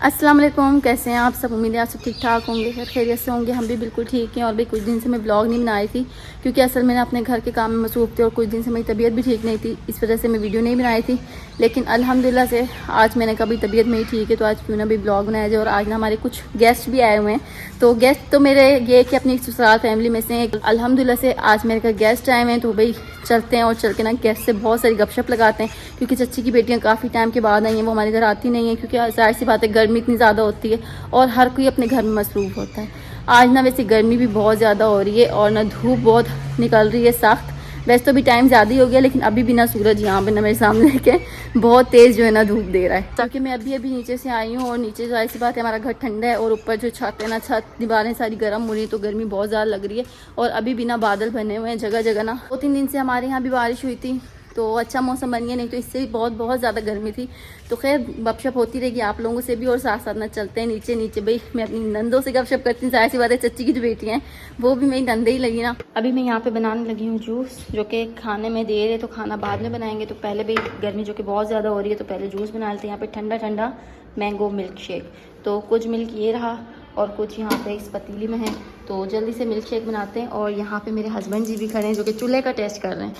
अस्सलाम वालेकुम, कैसे हैं आप सब। उम्मीद है आप सब ठीक ठाक होंगे, खैर खैरियत से होंगे। हम भी बिल्कुल ठीक हैं। और भी कुछ दिन से मैं ब्लॉग नहीं बनाई थी क्योंकि असल में अपने घर के काम में मसरूफ़ थी और कुछ दिन से मेरी तबीयत भी ठीक नहीं थी, इस वजह से मैं वीडियो नहीं बनाई थी। लेकिन अल्हम्दुलिल्लाह से आज मैंने कभी तबीयत मेरी ठीक है तो आज क्यों ना भी ब्लॉग बनाया जाए। और आज ना हमारे कुछ गेस्ट भी आए हुए हैं। तो गेस्ट तो मेरे ये कि अपनी ससुराल फैमिली में से अल्हम्दुलिल्लाह से आज मेरे घर गेस्ट आए हुए हैं। तो भाई चलते हैं और चल के ना गेस्ट से बहुत सारी गपशप लगाते हैं क्योंकि चच्ची की बेटियां काफ़ी टाइम के बाद आई हैं, वो हमारे घर आती नहीं है क्योंकि जाहिर सी बात है गर्मी इतनी ज़्यादा होती है और हर कोई अपने घर में मसरूफ़ होता है। आज ना वैसे गर्मी भी बहुत ज़्यादा हो रही है और ना धूप बहुत निकल रही है सख्त। वैसे तो भी टाइम ज़्यादा ही हो गया लेकिन अभी भी ना सूरज यहाँ पे ना मेरे सामने के बहुत तेज़ जो है ना धूप दे रहा है। ताकि मैं अभी नीचे से आई हूँ और नीचे जाहिर सी बात है हमारा घर ठंडा है और ऊपर जो छत है ना, छत दीवारें सारी गर्म हो रही है तो गर्मी बहुत ज़्यादा लग रही है। और अभी भी ना बादल बने हुए हैं जगह जगह ना। 2-3 दिन से हमारे यहाँ भी बारिश हुई थी तो अच्छा मौसम बन गया, नहीं तो इससे भी बहुत ज़्यादा गर्मी थी। तो खैर गपशप होती रहेगी आप लोगों से भी और साथ साथ ना चलते हैं नीचे भाई मैं अपनी नंदों से गपशप करती हूँ। जाहिर सी बात है चच्ची की जो बेटियाँ हैं वो भी मेरी नंदे ही लगी ना। अभी मैं यहाँ पे बनाने लगी हूँ जूस, जो कि खाने में देर है तो खाना बाद में बनाएंगे। तो पहले भाई गर्मी जो कि बहुत ज़्यादा हो रही है तो पहले जूस बना लेते हैं। यहाँ पे ठंडा ठंडा मैंगो मिल्क शेक, तो कुछ मिल्क ये रहा और कुछ यहाँ पे इस पतीली में है। तो जल्दी से मिल्क शेक बनाते हैं। और यहाँ पे मेरे हस्बैंड जी भी खड़े हैं जो कि चूल्हे का टेस्ट कर रहे हैं।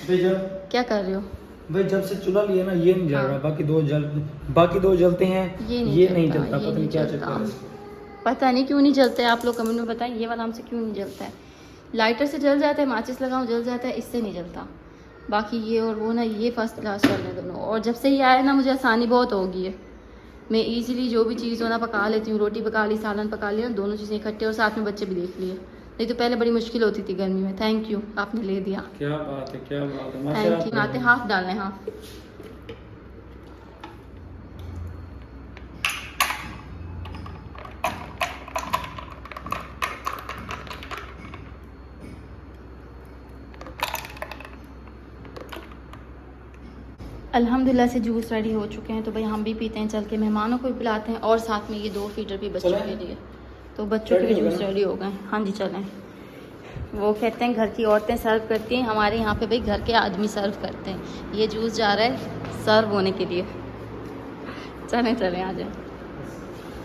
क्या कर रहे हो भाई? जब से चूल्हा लिया ना ये नहीं जल रहा, बाकी दो जलते हैं, ये नहीं जलता। पता नहीं क्या चलता है, पता नहीं क्यों नहीं जलता है। आप लोग कमेंट में बताएं ये वाला हमसे क्यों नहीं जलता है। लाइटर से जल जाता है, माचिस लगाऊं जल जाता है, इससे नहीं जलता। बाकी ये और वो ना ये फर्स्ट क्लास चल रहे दोनों। और जब से ये आया ना मुझे आसानी बहुत हो गई है। मैं इजीली जो भी चीज़ हो ना पका लेती हूँ। रोटी पका ली, सालन पका लिया, दोनों चीज़ें इकट्ठे और साथ में बच्चे भी देख लिए। नहीं तो पहले बड़ी मुश्किल होती थी गर्मी में। थैंक यू, आपने ले दिया। क्या बात है, क्या बात है, थैंक यू। आते हाफ डालने, हाफ। अल्हम्दुलिल्लाह से जूस रेडी हो चुके हैं तो भाई हम भी पीते हैं चल के, मेहमानों को भी पिलाते हैं और साथ में ये 2 फीडर भी बच्चों के लिए। तो बच्चों के भी जूस रेडी हो गए। हाँ जी चलें। वो कहते हैं घर की औरतें सर्व करती हैं, हमारे यहाँ पे भाई घर के आदमी सर्व करते हैं। ये जूस जा रहा है सर्व होने के लिए। चलें आ जाए।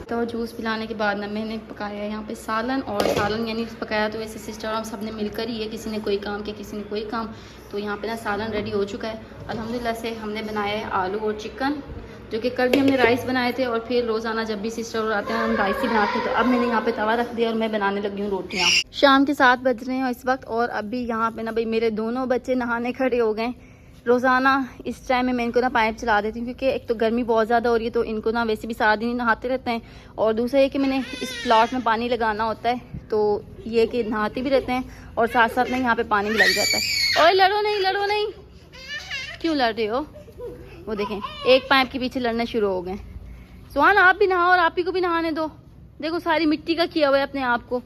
तो जूस पिलाने के बाद ना मैंने पकाया यहाँ पे सालन। और सालन यानी पकाया तो वैसे सिस्टर हम सब ने मिलकर ही है, किसी ने कोई काम किया किसी ने कोई काम। तो यहाँ पे ना सालन रेडी हो चुका है अल्हम्दुलिल्लाह से। हमने बनाया है आलू और चिकन, जो कि कल भी हमने राइस बनाए थे और फिर रोज़ाना जब भी सिस्टर और आते हैं हम राइस ही बनाते हैं। तो अब मैंने यहाँ पे तवा रख दिया और मैं बनाने लगी हूँ रोटियाँ। शाम के 7 बज रहे हैं इस वक्त। और अभी यहाँ पे ना भाई मेरे दोनों बच्चे नहाने खड़े हो गए। रोज़ाना इस टाइम में मैं इनको ना पाइप चला देती हूँ क्योंकि एक तो गर्मी बहुत ज़्यादा हो रही है तो इनको ना वैसे भी सारा दिन ही नहाते रहते हैं। और दूसरा ये कि मैंने इस प्लॉट में पानी लगाना होता है तो ये कि नहाते भी रहते हैं और साथ साथ में यहाँ पे पानी भी लग जाता है। और लड़ो नहीं, क्यों लड़ रहे हो? वो देखें एक पाइप के पीछे लड़ने शुरू हो गए। सुहान आप भी नहाओ और आप ही को भी नहाने दो। देखो सारी मिट्टी का किया हुआ है अपने आप को।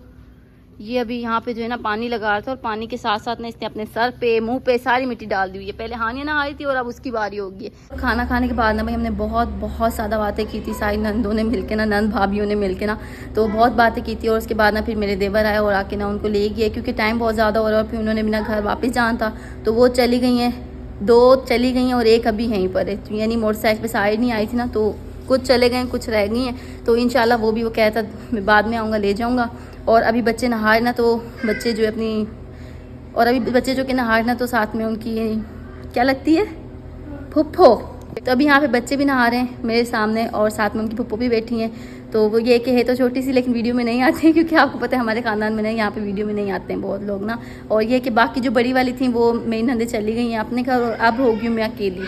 ये अभी यहाँ पे जो है ना पानी लगा रहा था और पानी के साथ साथ ना इसने अपने सर पे मुंह पे सारी मिट्टी डाल दी हुई है। पहले हानिया नहाई थी और अब उसकी बारी होगी। खाना खाने के बाद ना भाई हमने बहुत ज़्यादा बातें की थी सारी नंदों ने मिलके ना, नंद भाभीियों ने मिलके ना, तो बहुत बातें की थी। और उसके बाद ना फिर मेरे देवर आए और आके ना उनको ले गए क्योंकि टाइम बहुत ज़्यादा हो रहा है और फिर उन्होंने बिना घर वापस जाना था तो वो चली गई हैं। 2 चली गई हैं और एक अभी यहीं पर है, यानी मोटरसाइकिल पर साइड नहीं आई थी ना तो कुछ चले गए कुछ रह गई हैं। तो इंशाल्लाह वो भी वो कहता मैं बाद में आऊँगा ले जाऊँगा। और अभी बच्चे नहाए ना तो बच्चे जो अपनी और अभी बच्चे जो कि नहाए ना तो साथ में उनकी क्या लगती है फुप्पो। तो अभी यहाँ पे बच्चे भी नहा रहे हैं मेरे सामने और साथ में उनकी फुप्पो भी बैठी हैं। तो वो ये कि है तो छोटी सी लेकिन वीडियो में नहीं आती है क्योंकि आपको पता है हमारे ख़ानदान में नहीं, यहाँ पे वीडियो में नहीं आते हैं बहुत लोग ना। और ये कि बाकी जो बड़ी वाली थी वो मेरी नंदे चली गई हैं अपने घर और अब होगी मैं अकेली,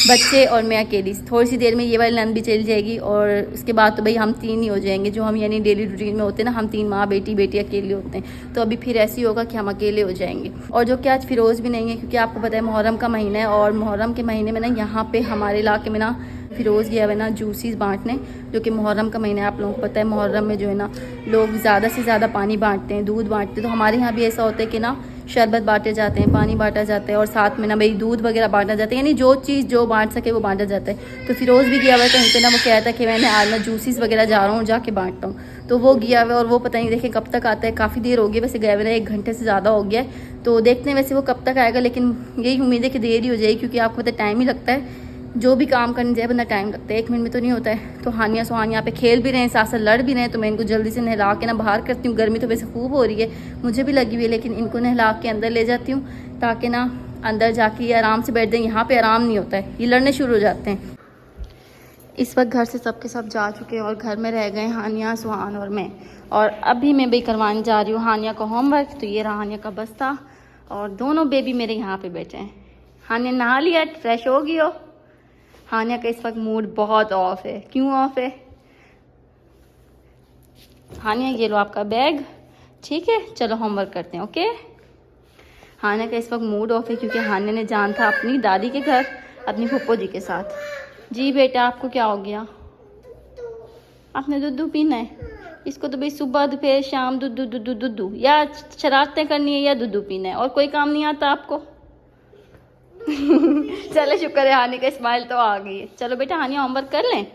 बच्चे और मैं अकेली। थोड़ी सी देर में ये वाली नंद भी चली जाएगी और उसके बाद तो भाई हम 3 ही हो जाएंगे जो हम यानी डेली रूटीन में होते हैं ना, हम 3 माँ बेटी अकेले होते हैं। तो अभी फिर ऐसे ही होगा कि हम अकेले हो जाएंगे। और जो कि आज फिरोज़ भी नहीं है क्योंकि आपको पता है मुहर्रम का महीना है और मुहर्रम के महीने में ना यहाँ पर हमारे इलाके में ना फिरोज़ गया हुआ है ना जूसीस बांटने, जो कि मुहर्रम का महीना है। आप लोगों को पता है मुहर्रम में जो है ना लोग ज़्यादा से ज़्यादा पानी बांटते हैं, दूध बांटते हैं। तो हमारे यहाँ भी ऐसा होता है कि ना शरबत बांटे जाते हैं, पानी बांटा जाता है और साथ में ना भाई दूध वगैरह बांटा जाता है, यानी जो चीज़ जो बांट सके वो बांटा जाता है। तो फिरोज़ भी गया हुआ है कहीं पे ना, वो कहता है कि मैंने आज ना जूसीस वगैरह जा रहा हूँ जाके बांटता हूँ। तो वो गया हुआ है और वो पता नहीं देखें कब तक आता है। काफ़ी देर हो गई वैसे गए हुए ना, 1 घंटे से ज़्यादा हो गया है। तो देखते हैं वैसे वो कब तक आएगा, लेकिन यही उम्मीद है कि देर ही हो जाएगी क्योंकि आपको पता टाइम ही लगता है जो भी काम करने जाए बंदा टाइम लगता है, 1 मिनट में तो नहीं होता है। तो हानिया सुहान यहाँ पे खेल भी रहे हैं, साथ साथ लड़ भी रहे हैं। तो मैं इनको जल्दी से नहला के ना बाहर करती हूँ। गर्मी तो वैसे खूब हो रही है, मुझे भी लगी हुई है, लेकिन इनको नहला के अंदर ले जाती हूँ ताकि ना अंदर जाके ये आराम से बैठ जाए। यहाँ पे आराम नहीं होता है, ये लड़ने शुरू हो जाते हैं। इस वक्त घर से सबके सब जा चुके हैं और घर में रह गए हानिया, सुहान और मैं। और अभी मैं भी करवाने जा रही हूँ हानिया का होमवर्क। तो ये रहा हानिया का बस्ता और दोनों बेबी मेरे यहाँ पे बैठे हैं। हानिया नहा लिया, फ्रेश हो गई हो? हानिया का इस वक्त मूड बहुत ऑफ है। क्यों ऑफ है? हानिया ये लो आपका बैग, ठीक है, चलो होमवर्क करते हैं। ओके, हानिया का इस वक्त मूड ऑफ है क्योंकि हानिया ने जाना था अपनी दादी के घर अपनी फुप्पो जी के साथ। जी बेटा, आपको क्या हो गया? आपने दूध पीना है? इसको तो भाई सुबह दोपहर शाम दूध या शरारतें करनी है या दूध पीना है, और कोई काम नहीं आता आपको? चलो शुक्र है हानिया का स्माइल तो आ गई है। चलो बेटा हानिया होमवर्क कर लें,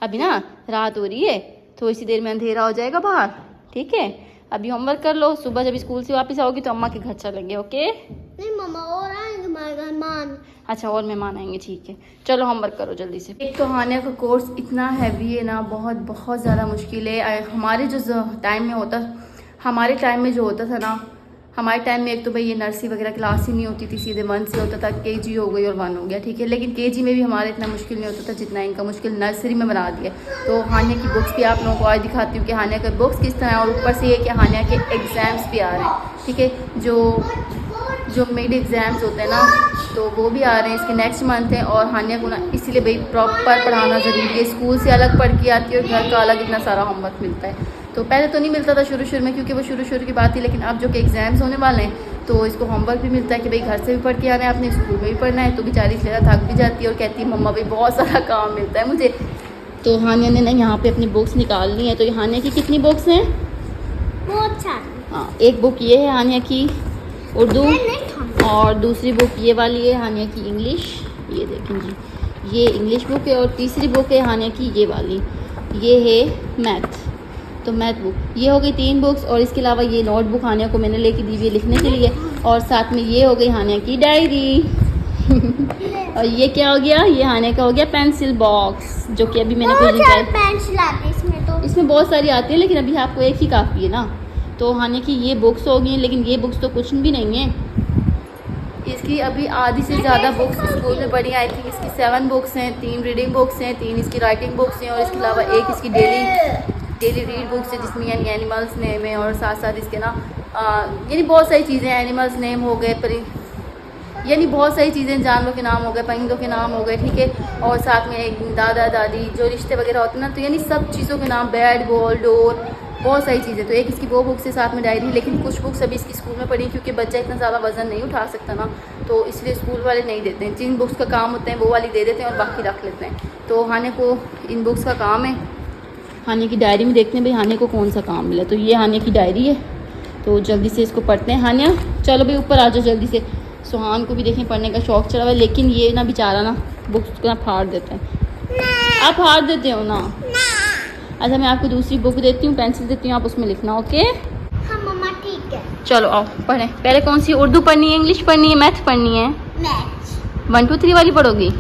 अभी ना रात हो रही है, थोड़ी सी देर में अंधेरा हो जाएगा बाहर, ठीक है? अभी होमवर्क कर लो, सुबह जब स्कूल से वापस आओगी तो अम्मा के घर चलेंगे। ओके? नहीं मम्मा, और आएंगे हमारे घर मेहमान। अच्छा, और मेहमान आएंगे, ठीक है। चलो होमवर्क करो जल्दी से। एक तो हानिया का कोर्स इतना हैवी है ना, बहुत बहुत ज़्यादा मुश्किल है। हमारे जो टाइम में होता, हमारे टाइम में जो होता था ना, हमारे टाइम में एक तो भाई ये नर्सरी वगैरह क्लास ही नहीं होती थी, सीधे 1 से होता था, KG हो गई और 1 हो गया, ठीक है। लेकिन KG में भी हमारे इतना मुश्किल नहीं होता था जितना इनका मुश्किल नर्सरी में बना दिया। तो हानिया की बुक्स भी आप लोगों को आज दिखाती हूँ कि हानिया के बुक्स किस तरह है, और ऊपर से ये कि हानिया के एग्ज़ाम्स भी आ रहे हैं, ठीक है। जो मिड एग्ज़ाम्स होते हैं ना, तो वो भी आ रहे हैं, इसके नेक्स्ट मंथ है। और हानिया को ना इसीलिए भाई प्रॉपर पढ़ाना ज़रूरी है। स्कूल से अलग पढ़ के आती है और घर का अलग इतना सारा होमवर्क मिलता है। तो पहले तो नहीं मिलता था शुरू में, क्योंकि वो शुरू की बात थी, लेकिन अब जो कि एग्ज़ाम्स होने वाले हैं तो इसको होमवर्क भी मिलता है कि भाई घर से भी पढ़ के आना है, अपने स्कूल में भी पढ़ना है। तो बेचारी ज़्यादा थक भी जाती है और कहती है मम्मा भाई बहुत सारा काम मिलता है मुझे। तो हानिया ने ना यहाँ पे अपनी बुक्स निकाल ली हैं। तो हानिया की कितनी बुक्स हैं? बहुत सारी। हाँ, एक बुक ये है हानिया की उर्दू, और दूसरी बुक ये वाली है हानिया की इंग्लिश। ये देखें जी, ये इंग्लिश बुक है। और तीसरी बुक है हानिया की ये वाली, ये है मैथ। तो मैथ बुक, ये हो गई 3 बुक्स। और इसके अलावा ये नोटबुक हानिया को मैंने लेके दी हुई है लिखने के लिए। और साथ में ये हो गई हानिया की डायरी। और ये क्या हो गया? ये हानिया का हो गया पेंसिल बॉक्स, जो कि अभी मैंने खुद निकाला। पेंसिल आती है इसमें, तो इसमें बहुत सारी आती है, लेकिन अभी आपको एक ही काफ़ी है ना। तो हानिया की ये बुक्स हो गई, लेकिन ये बुक्स तो कुछ भी नहीं है। इसकी अभी आधी से ज़्यादा बुक्स स्कूल में पढ़ी। आई थिंक इसकी 7 बुक्स हैं, 3 रीडिंग बुक्स हैं, 3 इसकी राइटिंग बुक्स हैं, और इसके अलावा एक इसकी डेली रीड बुक्स है जिसमें यानी एनिमल्स नेम है, और साथ साथ इसके ना यानी बहुत सारी चीज़ें, एनिमल्स नेम हो गए, यानी बहुत सारी चीज़ें, जानवरों के नाम हो गए, परिंदों के नाम हो गए, ठीक है। और साथ में एक दादा दादी जो रिश्ते वगैरह होते हैं ना, तो यानी सब चीज़ों के नाम, बैट बॉल डोर, बहुत सारी चीज़ें। तो एक इसकी वो बुक्स है, साथ में डायरी। लेकिन कुछ बुक्स अभी इसकी स्कूल में पढ़ी क्योंकि बच्चा इतना ज़्यादा वजन नहीं उठा सकता ना, तो इसलिए स्कूल वाले नहीं देते हैं। जिन बुक्स का काम होते हैं वो वाली दे देते हैं और बाकी रख लेते हैं। तो हानिया को इन बुक्स का काम है। हानिया की डायरी में देखते हैं भाई हानिया को कौन सा काम मिला। तो ये हानिया की डायरी है, तो जल्दी से इसको पढ़ते हैं। हानिया चलो भाई ऊपर आ जाओ जल्दी से। सुहान को भी देखें पढ़ने का शौक़ चढ़ा हुआ है, लेकिन ये ना बेचारा ना बुक्स को ना फाड़ देता है। आप फाड़ देते हो ना? अच्छा, मैं आपको दूसरी बुक देती हूँ, पेंसिल देती हूँ, आप उसमें लिखना। ओके? हाँ मम्मा ठीक है। चलो आओ पढ़ें। पहले कौन सी? उर्दू पढ़नी है, इंग्लिश पढ़नी है, मैथ पढ़नी है? मैथ। 1 2 3 वाली पढ़ोगी?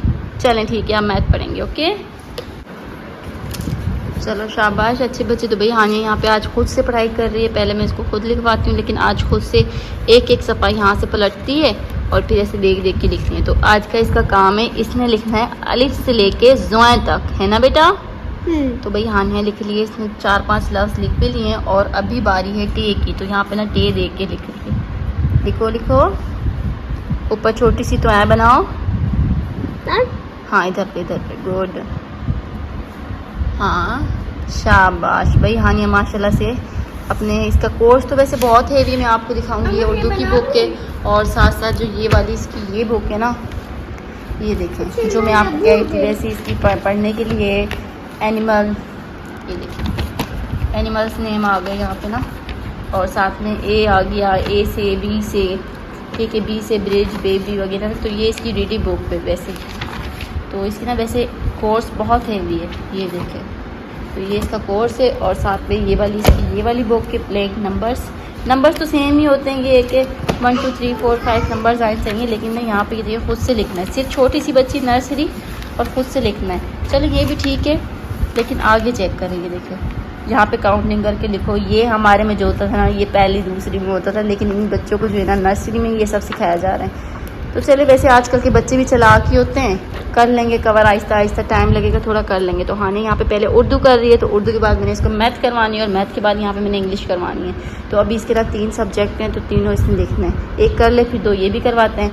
चलें ठीक है, आप मैथ पढ़ेंगे। ओके चलो शाबाश, अच्छे बच्चे। तो भाई हानिया यहाँ पे आज खुद से पढ़ाई कर रही है। पहले मैं इसको खुद लिखवाती हूँ, लेकिन आज खुद से एक सफ़ा यहाँ से पलटती है और फिर ऐसे देख देख के लिखती है। तो आज का इसका काम है, इसने लिखना है अलिफ से लेके ज़ोए तक, है ना बेटा? तो भाई हानिया लिख लिए, इसने 4-5 लफ्ज़ लिख भी लिए। और अभी बारी है टे की। तो यहाँ पे ना टे दे के लिख रही है। लिखो लिखो, ऊपर छोटी सी तो आया बनाओ। हाँ इधर पे गुड। हाँ शाबाश भाई। हानिया माशाल्लाह से अपने, इसका कोर्स तो वैसे बहुत हैवी, मैं आपको दिखाऊंगी। ये उर्दू की बुक है, और साथ साथ जो ये वाली इसकी ये बुक है ना, ये देखें जो मैं आपको कह थी वैसे इसकी पढ़ने के लिए एनिमल, ये देखें एनिमल्स नेम आ गए यहाँ पे ना, और साथ में ए आ गया, ए से बी से, ठीक है, बी से ब्रिज बेबी वगैरह। तो ये इसकी रीडिंग बुक पे वैसे तो इसकी ना वैसे कोर्स बहुत हैवी है, ये देखें। तो ये इसका कोर्स है, और साथ में ये वाली इसकी ये वाली बुक के प्लेग नंबर्स तो सेम ही होते हैं, ये एक 1 2 3 4 5 नंबर्स आने चाहिए, लेकिन ना यहाँ पे ये खुद से लिखना है। सिर्फ छोटी सी बच्ची नर्सरी और खुद से लिखना है। चलो ये भी ठीक है, लेकिन आगे चेक करेंगे। देखो यहाँ पे काउंटिंग करके लिखो। ये हमारे में जो होता था ना, ये पहली दूसरी में होता था, लेकिन इन बच्चों को जो है ना नर्सरी में ये सब सिखाया जा रहा है। तो चलिए, वैसे आजकल के बच्चे भी चालाक ही होते हैं, कर लेंगे कवर आहिस्ता आहिस्ता, टाइम लगेगा थोड़ा, कर लेंगे। तो हाँ नहीं, यहाँ पे पहले उर्दू कर रही है, तो उर्दू के बाद मैंने इसको मैथ करवानी है, और मैथ के बाद यहाँ पे मैंने इंग्लिश करवानी है। तो अभी इसके साथ 3 सब्जेक्ट हैं, तो तीनों इसमें लिखना है। एक कर ले, फिर 2 ये भी करवाते हैं।